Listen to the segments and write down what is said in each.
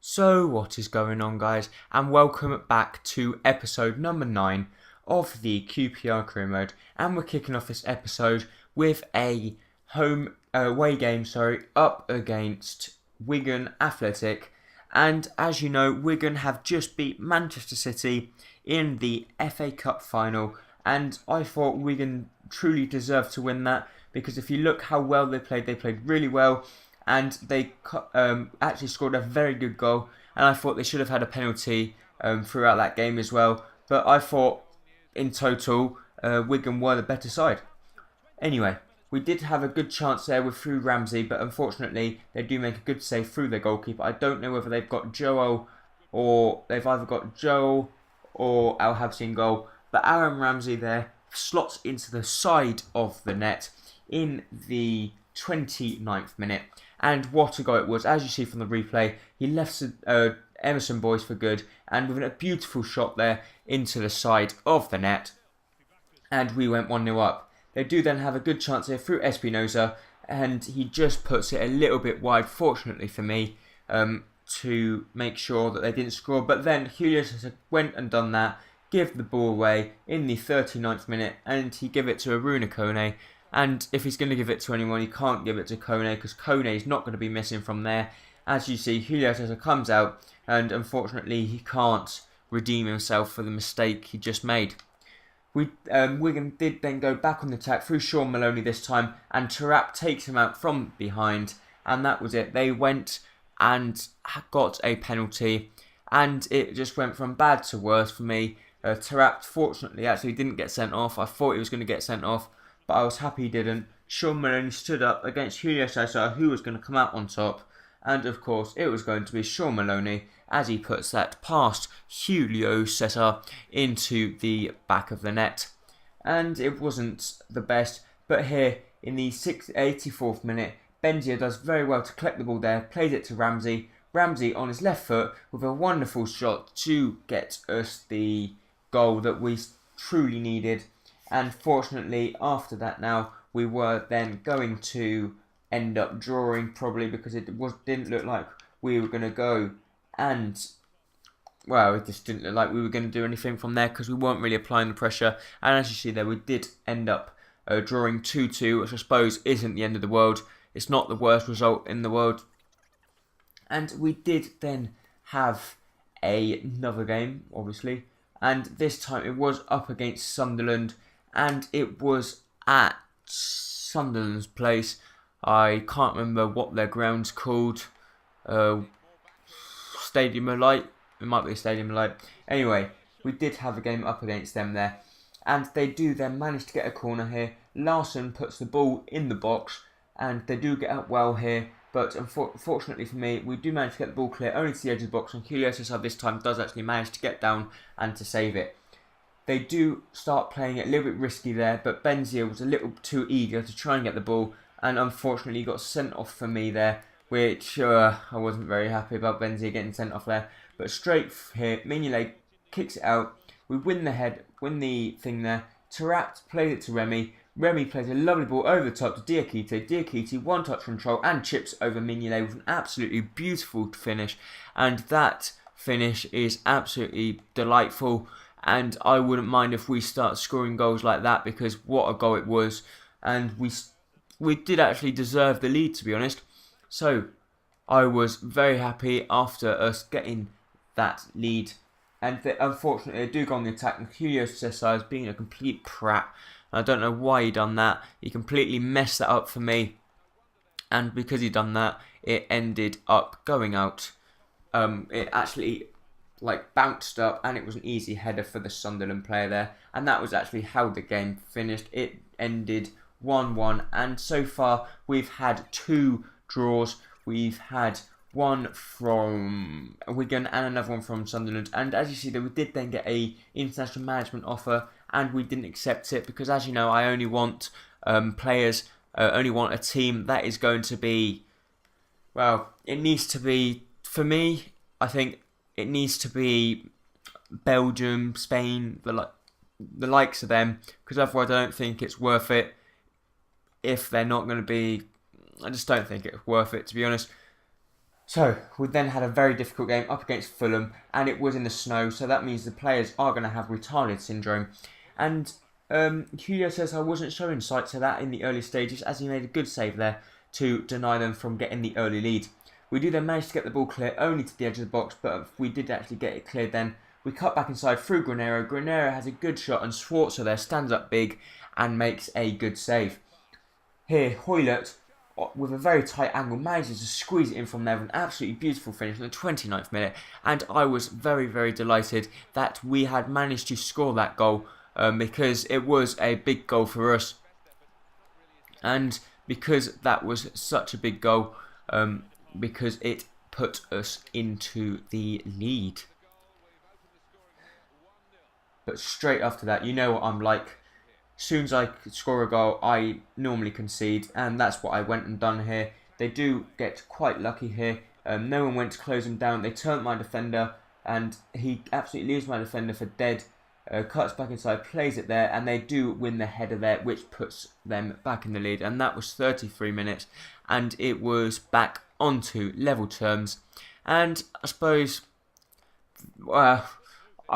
So what is going on, guys, and welcome back to episode number 9 of the QPR career mode, and we're kicking off this episode with a away game up against Wigan Athletic. And as you know, Wigan have just beat Manchester City in the FA Cup final, and I thought Wigan truly deserved to win that, because if you look how well they played really well, and they actually scored a very good goal, and I thought they should have had a penalty throughout that game as well, but I thought in total Wigan were the better side. Anyway, we did have a good chance there through Ramsey, but unfortunately they do make a good save through their goalkeeper. I don't know whether they've got Joel, or they've either got Joel or Al Habsi in goal, but Aaron Ramsey there slots into the side of the net in the 29th minute. And what a goal it was. As you see from the replay, he left Emerson Boyce for good, and with a beautiful shot there into the side of the net, and we went 1-0 up. They do then have a good chance here through Espinosa, and he just puts it a little bit wide, fortunately for me, to make sure that they didn't score. But then Julio went and done that, give the ball away in the 39th minute, and he gave it to Aruna Kone. And if he's going to give it to anyone, he can't give it to Kone, because Kone is not going to be missing from there. As you see, Julio Cesar comes out, and unfortunately he can't redeem himself for the mistake he just made. Wigan did then go back on the attack through Sean Maloney this time, and Tarap takes him out from behind, and that was it. They went and got a penalty, and it just went from bad to worse for me. Tarap fortunately actually didn't get sent off. I thought he was going to get sent off, but I was happy he didn't. Sean Maloney stood up against Julio Cesar, who was going to come out on top, and of course it was going to be Sean Maloney as he puts that past Julio Cesar into the back of the net. And it wasn't the best, but here in the 84th minute, Benzia does very well to collect the ball there, plays it to Ramsey. Ramsey on his left foot with a wonderful shot to get us the goal that we truly needed. And fortunately, after that now, we were then going to end up drawing, probably because it didn't look like we were going to go. And, well, it just didn't look like we were going to do anything from there, because we weren't really applying the pressure. And as you see there, we did end up drawing 2-2, which I suppose isn't the end of the world. It's not the worst result in the world. And we did then have another game, obviously. And this time it was up against Sunderland. And it was at Sunderland's place. I can't remember what their ground's called. Stadium of Light. It might be a Stadium of Light. Anyway, we did have a game up against them there. And they do then manage to get a corner here. Larson puts the ball in the box. And they do get up well here. But unfortunately for me, we do manage to get the ball clear only to the edge of the box. And Julio Cesar this time does actually manage to get down and to save it. They do start playing it a little bit risky there, but Benzia was a little too eager to try and get the ball, and unfortunately he got sent off for me there, which I wasn't very happy about Benzia getting sent off there. But straight here, Mignolet kicks it out. We win the thing there. Tarat plays it to Remy. Remy plays a lovely ball over the top to Diakite. Diakite one-touch control and chips over Mignolet with an absolutely beautiful finish, and that finish is absolutely delightful. And I wouldn't mind if we start scoring goals like that, because what a goal it was. And we did actually deserve the lead, to be honest. So I was very happy after us getting that lead. And unfortunately, they do go on the attack. And Julio Cesar is being a complete prat. I don't know why he done that. He completely messed that up for me. And because he done that, it ended up going out. It actually bounced up, and it was an easy header for the Sunderland player there, and that was actually how the game finished. It ended 1-1, and so far we've had 2 draws. We've had one from Wigan and another one from Sunderland, and as you see there, we did then get a international management offer, and we didn't accept it, because as you know, I only want players, only want a team that is going to be, well, it needs to be, for me, I think it needs to be Belgium, Spain, the likes of them, because otherwise I don't think it's worth it if they're not going to be. I just don't think it's worth it, to be honest. So we then had a very difficult game up against Fulham, and it was in the snow, so that means the players are going to have retarded syndrome. And Hugo says I wasn't showing signs of that in the early stages, as he made a good save there to deny them from getting the early lead. We do then manage to get the ball clear only to the edge of the box, but we did actually get it cleared then. We cut back inside through Granero. Granero has a good shot, and Schwarzer there stands up big and makes a good save. Here, Hoylett, with a very tight angle, manages to squeeze it in from there with an absolutely beautiful finish in the 29th minute. And I was very, very delighted that we had managed to score that goal because it was a big goal for us. And because that was such a big goal, because it put us into the lead. But straight after that, you know what I'm like. As soon as I score a goal, I normally concede, and that's what I went and done here. They do get quite lucky here. No one went to close him down. They turned my defender, and he absolutely leaves my defender for dead. Cuts back inside, plays it there, and they do win the header there, which puts them back in the lead. And that was 33 minutes, and it was back onto level terms. And I suppose, I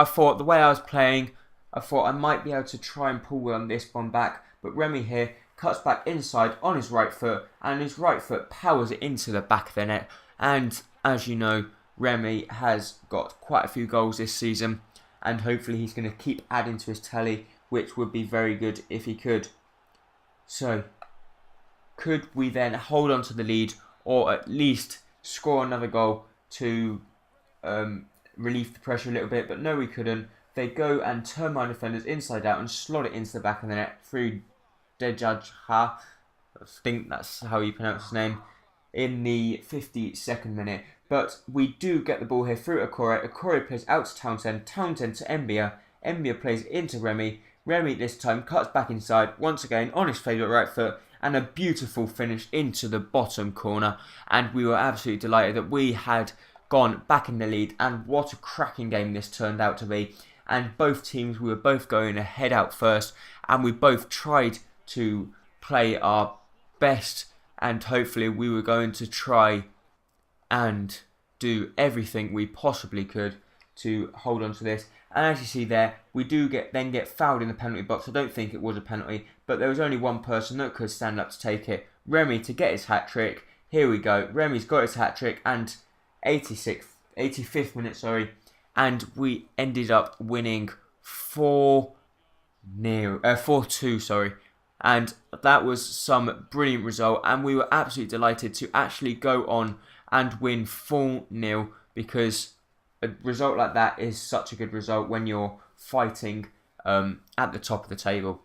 thought the way I was playing, I thought I might be able to try and pull on this one back, but Remy here cuts back inside on his right foot, and his right foot powers it into the back of the net. And as you know, Remy has got quite a few goals this season, and hopefully he's going to keep adding to his tally, which would be very good if he could. So, could we then hold on to the lead, or at least score another goal to relieve the pressure a little bit? But no, we couldn't. They go and turn my defenders inside out and slot it into the back of the net through Dejaj Ha, I think that's how you pronounce his name, in the 52nd minute. But we do get the ball here through Okore. Okore plays out to Townsend. Townsend to Mbia. Mbia plays into Remy. Remy this time cuts back inside once again on his favourite right foot, and a beautiful finish into the bottom corner. And we were absolutely delighted that we had gone back in the lead, and what a cracking game this turned out to be. And both teams, we were both going head out first, and we both tried to play our best, and hopefully we were going to try and do everything we possibly could to hold on to this. And as you see there, we do then get fouled in the penalty box. I don't think it was a penalty, but there was only one person that could stand up to take it. Remy to get his hat-trick. Here we go. Remy's got his hat-trick, and 85th minute, and we ended up winning 4-2, and that was some brilliant result, and we were absolutely delighted to actually go on and win 4-0, because a result like that is such a good result when you're fighting at the top of the table.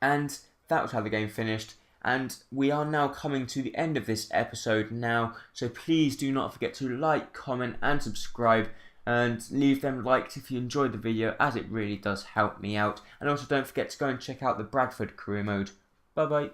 And that was how the game finished. And we are now coming to the end of this episode now, so please do not forget to like, comment and subscribe, and leave them likes if you enjoyed the video, as it really does help me out. And also don't forget to go and check out the Bradford career mode. Bye bye.